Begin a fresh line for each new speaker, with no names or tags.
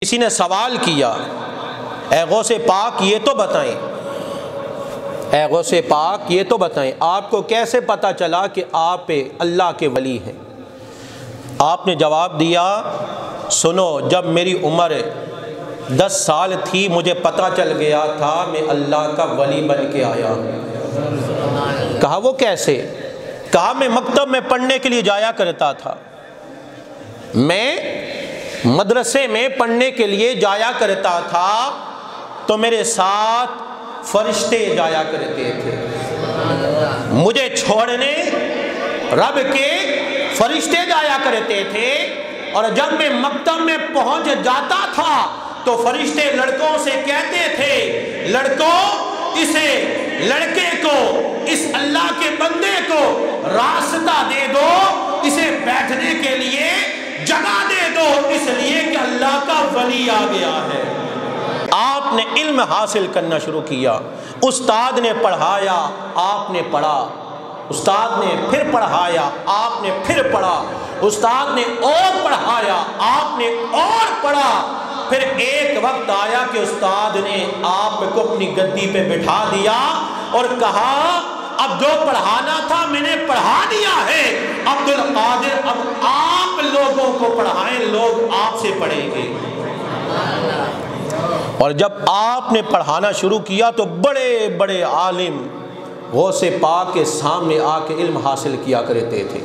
کسی نے سوال کیا، اے غوث پاک یہ تو بتائیں، اے غوث پاک یہ تو بتائیں آپ کو کیسے پتہ چلا کہ آپ اللہ کے ولی ہیں؟ آپ نے جواب دیا، سنو، جب میری عمر 10 سال تھی مجھے پتہ چل گیا تھا میں اللہ کا ولی بن کے آیا ہوں۔ کہا وہ کیسے؟ کہا میں مکتب میں پڑھنے کے لیے جایا کرتا تھا، میں مدرسے میں پڑھنے کے لیے جایا کرتا تھا تو میرے ساتھ فرشتے جایا کرتے تھے، مجھے چھوڑنے رب کے فرشتے جایا کرتے تھے، اور جب میں مکتب میں پہنچ جاتا تھا تو فرشتے لڑکوں سے کہتے تھے، لڑکوں اسے لڑکے کو، اس اللہ کے بندے کو راستہ دے دو، اسے بیٹھنے کے لیے جگہ دے دو، اس لیے کہ اللہ کا ولی آ گیا ہے۔ آپ نے علم حاصل کرنا شروع کیا، استاد نے پڑھایا، آپ نے پڑھا، استاد نے پھر پڑھایا، آپ نے پھر پڑھا، استاد نے اور پڑھایا، آپ نے اور پڑھا۔ پھر ایک وقت آیا کہ استاد نے آپ کو اپنی گدی پہ بٹھا دیا اور کہا اب جو پڑھانا تھا میں نے پڑھا دیا ہے، عبد القادر اب آپ لوگوں کو پڑھائیں، لوگ آپ سے پڑھیں گے۔ اور جب آپ نے پڑھانا شروع کیا تو بڑے بڑے عالم غوث پاک کے سامنے آ کے علم حاصل کیا کرتے تھے۔